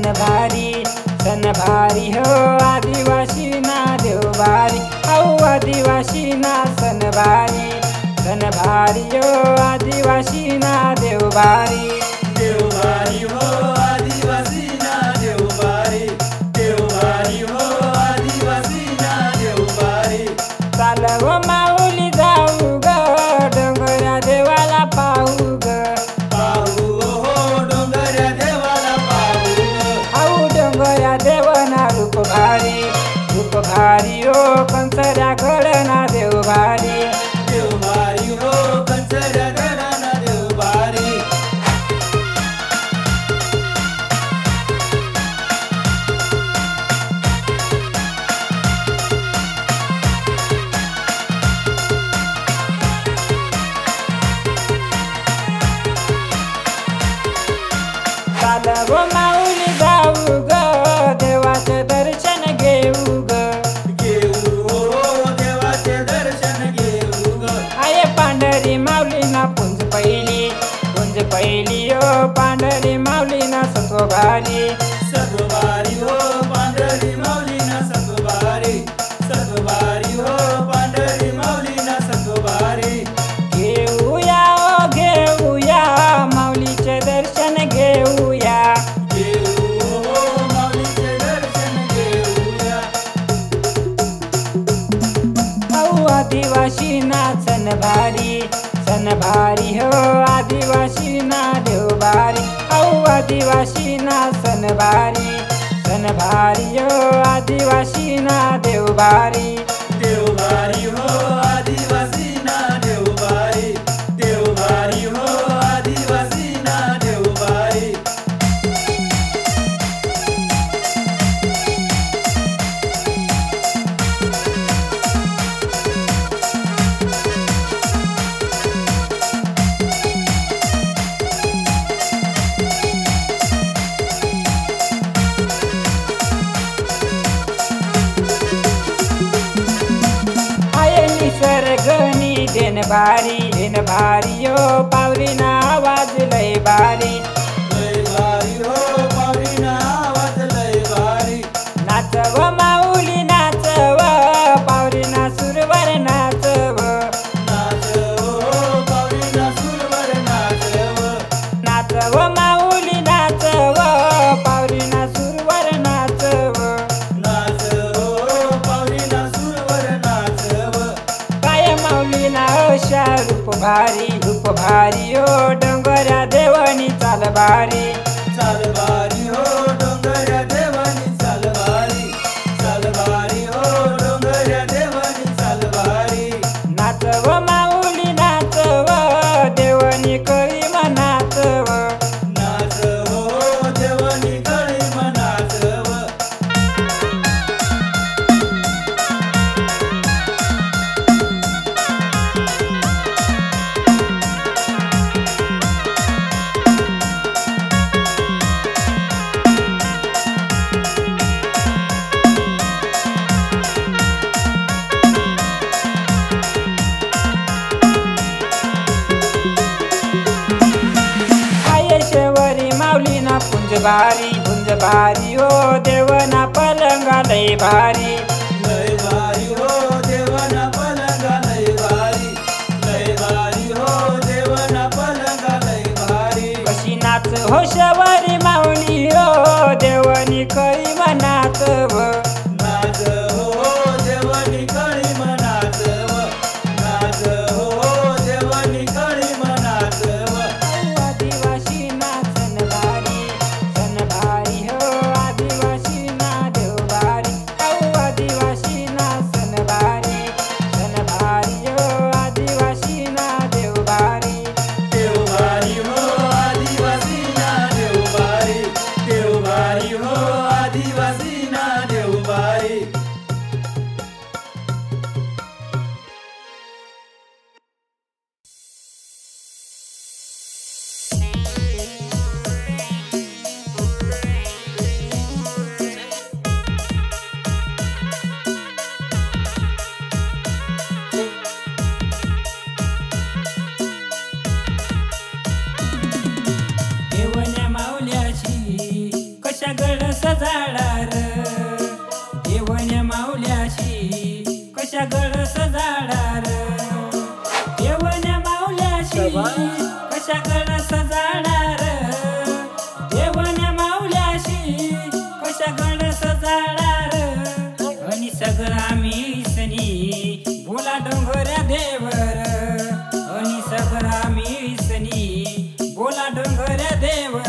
सण भारी हो आदिवासी ना देव भारी औ आदिवासी ना सण भारी हो आदिवासी ना देव भारी हो आदिवासी ना देव भारी हो आदिवासी ना देव भारी। चालव माऊली जाऊ ग डोंगरा देवाला पाहू ग हो डोंगऱ्या देवाला पाहू औ डोंगरा देवना रूप भारी हो कंसऱ्या घडना देव भारी हो कंसऱ्या घडना देव भारी। चालव माऊली जाऊ ग देवाचे दर्शन घेऊ ग देवाचे दर्शन घेऊ ग। आये पांढरी माऊली ना पुंज पहिली हो पांढरी माऊली ना सत्वभारी हो पांढरी माऊली ना सत्वभारी हो पांढरी माऊली ना सत्वभारी। घेऊया माऊलीचे दर्शन घेऊया माऊलीचे दर्शन घेऊया। औ आदिवासी ना सण भारी हो आदिवासी ना देव भारी औ आदिवासी ना सण भारी हो आदिवासी ना देव भारी हो आदिवासी ना देव भारी हो आदिवासी ना देव भारी। निसर्गनी देन भारी हो पावरी ना आवाज लय भारी हो पावरी ना आवाज लय भारी। नाचव माऊली नाचव पावरी ना सुरवर नाचव पावरी ना सुरवर नाचव माऊली नाचव पावरी ना सुरवर नाचव पावरी ना सुरवर नाचव। काय माऊली ना अशा रूप भारी हो डोंगऱ्या देवानी चाल भारी हो डोंगऱ्या देवानी चाल भारी हो डोंगऱ्या देवानी चाल भारी। नाचव माऊली नाचव देवनी कळी नाचव देवानी कळी नाचव। माऊली ना पुंज भारी हो देवना पलंगा लय भारी हो देवना पलंगा लय भारी हो देवना पलंगा लय भारी। कशी नाच हो शवरी माऊली हो देवनी कळी नाचव देवनी कळी नाचव देवनी कळी नाचव। आदिवासी ना सण भारी हो आदिवासी ना देव भारी औ आदिवासी ना सण भारी हो आदिवासी ना देव भारी हो आदिवासी ना देव भारी हो आदिवासी ना देव गडस झाडार देवण्या माऊल्याशी कशा गडस झाडार देवण्या माऊल्याशी कशा गडस झाडार देवण्या माऊल्याशी कशा गडस झाडार आणि सगळा मिसनी बोला डोंगऱ्या देवर आणि सगळा मिसनी बोला डोंगऱ्या देवर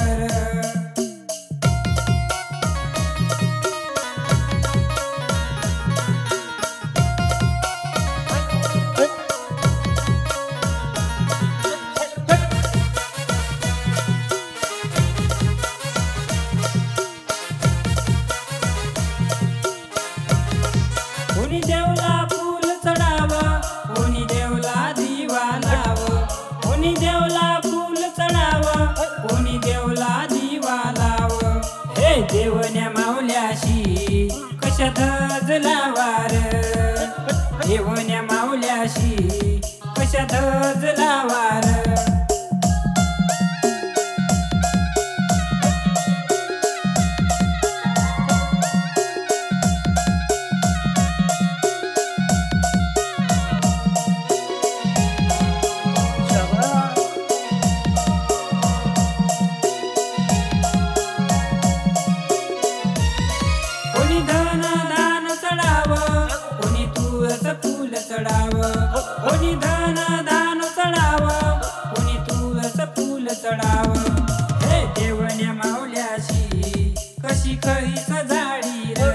कोणी देवला फूल चढाव कोणी देवला दिवा लाव कोणी देवला फूल चढाव कोणी देवला दिवा लाव हे देवण्या माऊल्याशी कशा धज लावार देवण्या माऊल्याशी कशा धज लावार कोणी धन दान चढाव कोणी तुळस फूल चढाव कोणी धन दान चढाव कोणी तुळस फूल चढाव हे देवण्या माऊल्याशी कशी खरीच झाडी र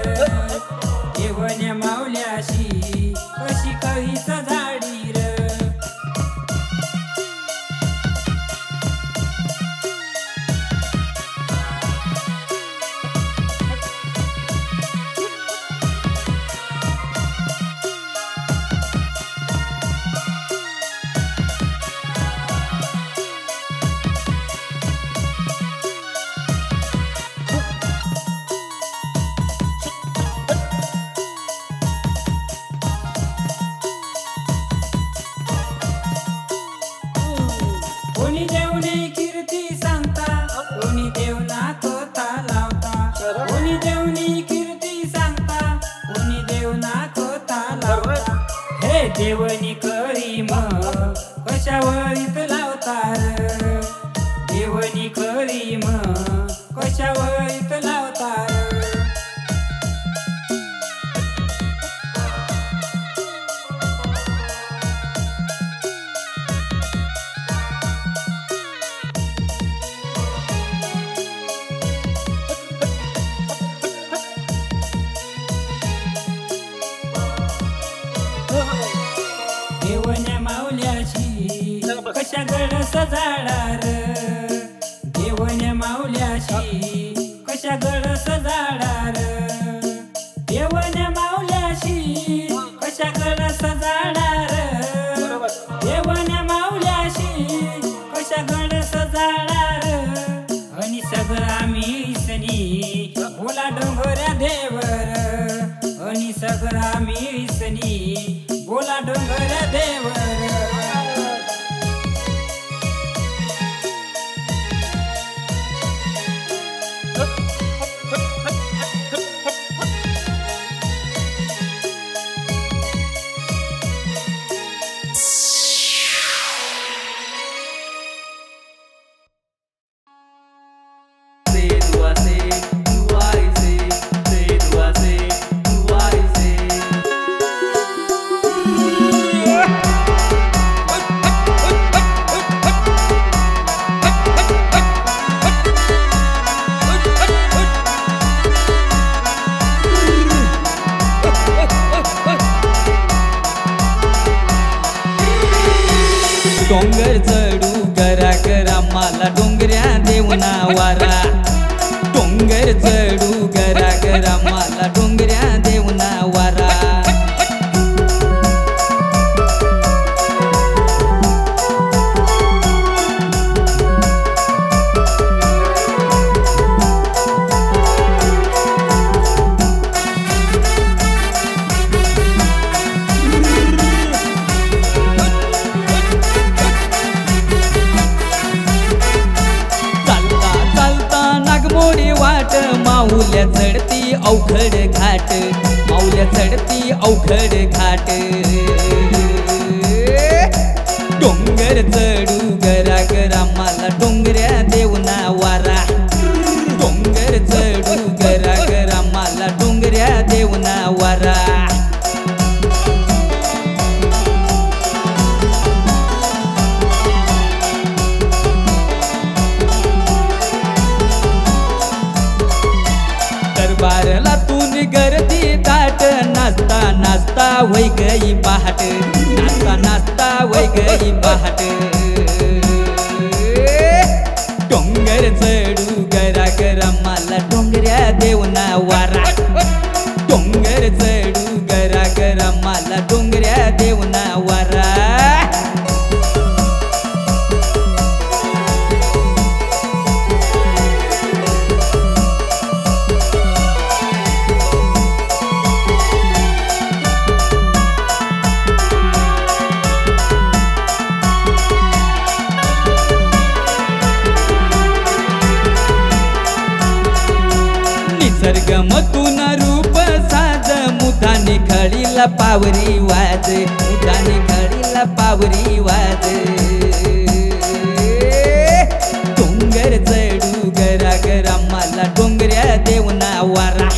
देवण्या माऊल्याशी कशी खरीच झाडी र कोणी देवने कीर्ती सांगता कोणी देवना कोता लावता कोणी देवनी कीर्ती सांगता कोणी देवना कोता लावता हे देवनी करी मग कशावरीत लावतार देवनी करी मग कशावरीत लावतार देवण्या माऊल्याशी कशा गडस झाडार देवण्या माऊल्याशी कशा गडस झाडार देवण्या माऊल्याशी कशा गडस झाडार देवण्या माऊल्याशी कशा गडस झाडार आणि सगळा मिसनी बोला डोंगऱ्या देवर आणि सगळा मिसनी बोला डोंगऱ्या देवर डोंगर चढू करा करा मला डोंगऱ्या देवना वारा डोंगर चढू करा करा मला डोंगऱ्या देवना वारा चालता माऊल्या चढती अवघड घाट, माऊल्या चढती अवघड घाट. डोंगर चढू गरागरा मला डोंगऱ्या देवना वारा, डोंगर चढू गरागरा मला डोंगऱ्या देवना वारा. दरबारला तून गर्दी दाट, नाचता नाचता वै गई पहाट, नाचता नाचता वै गई पहाट. डोंगर चढू गरागरा मला डोंगऱ्या देवना वारा, डोंगर चढू गरागरा मला डोंगऱ्या देवना वारा. निसर्गमतून रूप साज, मुदानी खळीला पावरी वाज, मुदानी खळीला पावरी वाज. डोंगर चढू गरागरा मला डोंगऱ्या देवना वारा,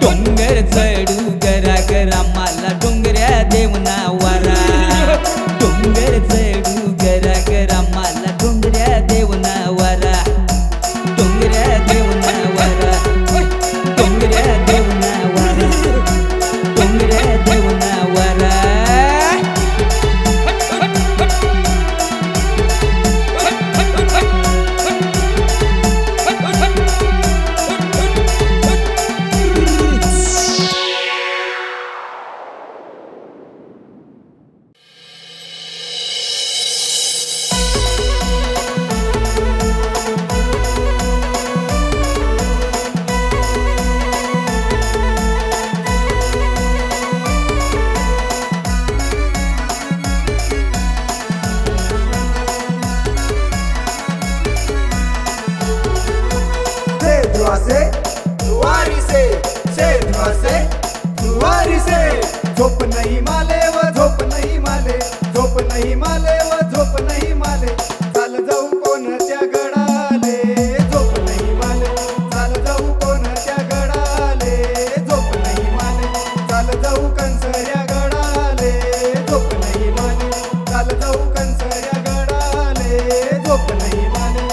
डोंगर चढू गरागरा मला डोंगऱ्या देवना वारा. डोंगर चढू गरागरा मला डोंगऱ्या देवना वारा, डोंगऱ्या देवना वारा, डोंगऱ्या देवना वारा, डोंगऱ्या देवना वारा. झोप नहीं माले व झोप नहीं माले, झोप नहीं माले व झोप नहीं माले. चाल जाऊ कोणत्या गडाले, झोप नहीं माले. चाल जाऊ कोणत्या गडाले, झोप नहीं माले. चाल जाऊ कंसऱ्या गडाले, झोप नहीं माले. चाल जाऊ कंसऱ्या गडाले, झोप नहीं माले.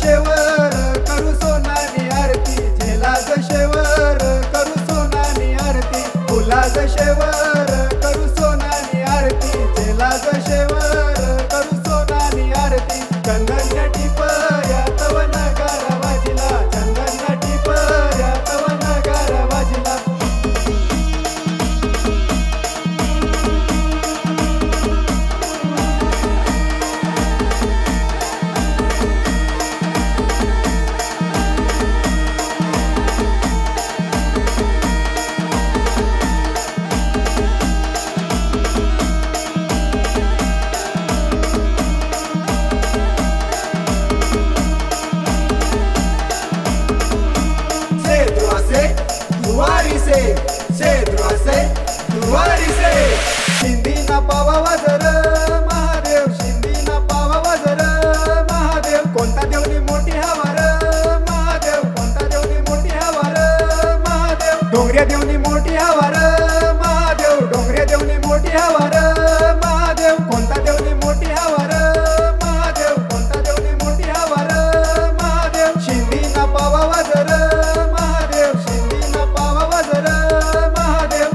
शेवर करू सोनानी आरती, झेला शेवर करू सोनानी आरती. फुला शेवर करू सोनानी आरती, झेला शेवर करू सोनानी आरती. चंदन टिपऱ्या तव नगारा वाजिला, चंदन टिपऱ्या तव नगारा वाजिला. शिंदी ना पावा वजर महादेव, शिंदी ना पावा वजर महादेव. कोणता देवनी मोठी हवार महादेव, कोणता देवनी मोठी हवार महादेव. डोंगऱ्या देवनी मोठी हवार महादेव, डोंगऱ्या देवनी मोठी हवार महादेव. कोणता देवनी मोठी हवार महादेव, कोणता देवनी मोठी हवार महादेव. शिंदी ना पावा वजर महादेव, शिंदी ना पावा वजर महादेव.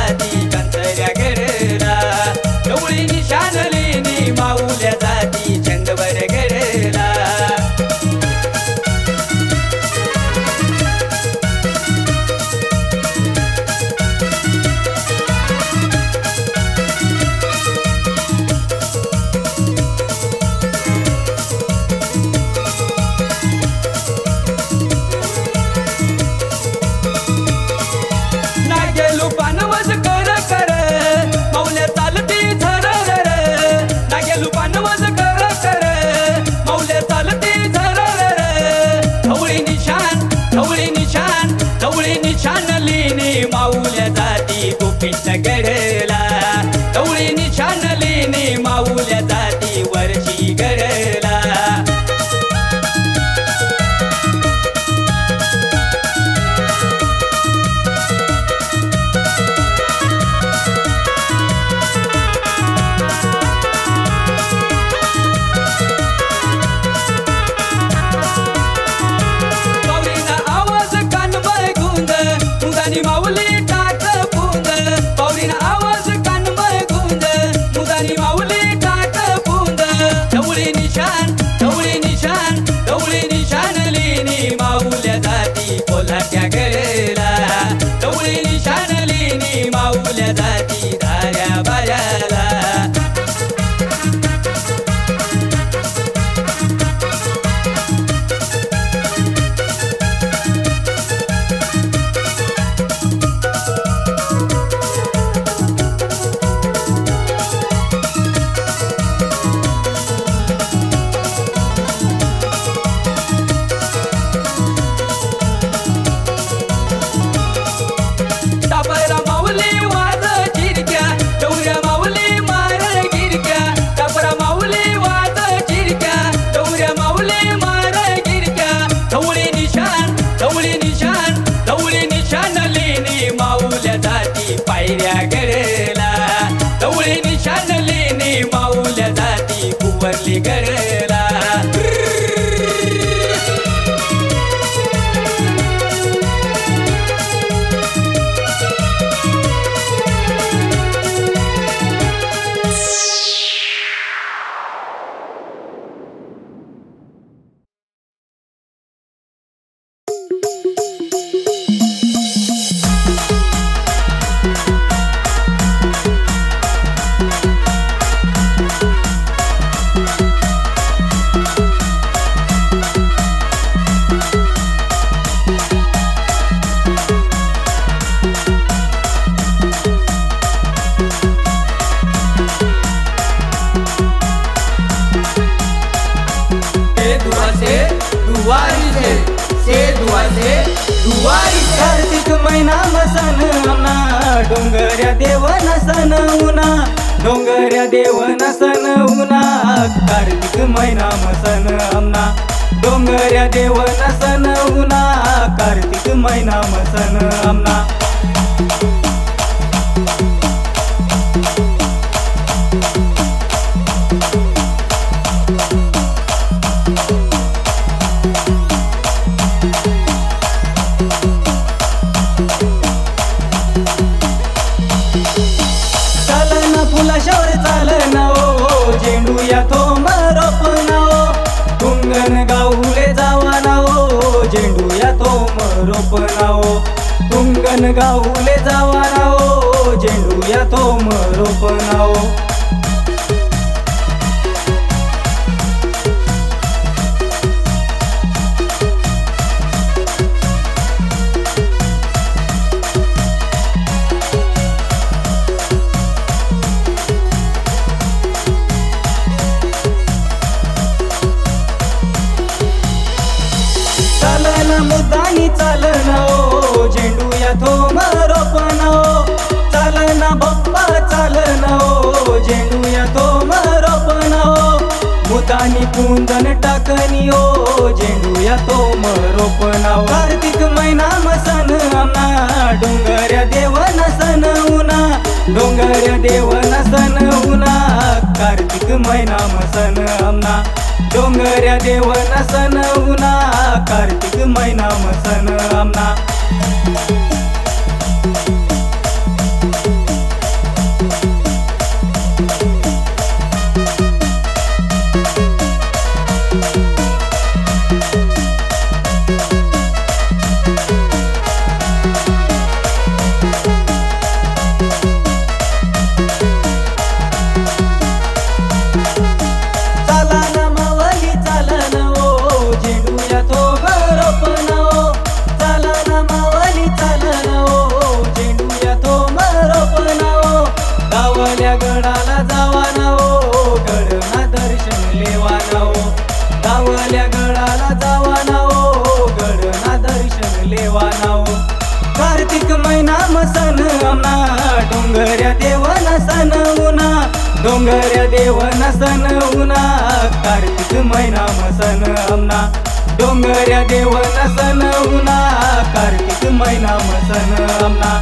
जाती कंचऱ्या गडला ढवळी निशान लेणी माऊल्या जाती चंदवर गडला माऊल्या जाती गोपीच गडला ढवळी निशान लेणी माऊल्या जाती वर्षी गडला कोल्हाट्या गडला ढवळी निशान लेणी माऊल्या जाती धाऱ्या बाऱ्याला पायऱ्या गडला ढवळी निशान लेणी माऊल्या जाती कुंवरली गडला कार्तिक महिना मसन आमना डोंगऱ्या देवन सन उना डोंगऱ्या देवन सन उना कार्तिक महिना मसन आमना डोंगऱ्या देवन सन उना कार्तिक महिना मसन आमना झेंडूया थोम रोपना तुंगन गाऊले जावाना झेंडूया थोम रोपना तुंगन गाऊले जावाना झेंडूया थोम रोपना मुद्दानी चालना झेंडूया थोम रोपना चालना बप्पा चालना झेंडूया थोम रोपना मुद्दानी कुंदन टाकनी झेंडूया थोम रोपना कार्तिक महिना मसन आमना डोंगऱ्या देवन सन उना डोंगऱ्या देवन सन उना कार्तिक महिना मसन आमना डोंगऱ्या देवन सन उना कार्तिक महिना मसन आमना महिनाम सण आमना डोंगऱ्या देवन सण उना डोंगऱ्या देवन सण उना कार्तिक महिनाम सण आमना डोंगऱ्या देवन सण उना कार्तिक महिनाम सण आमना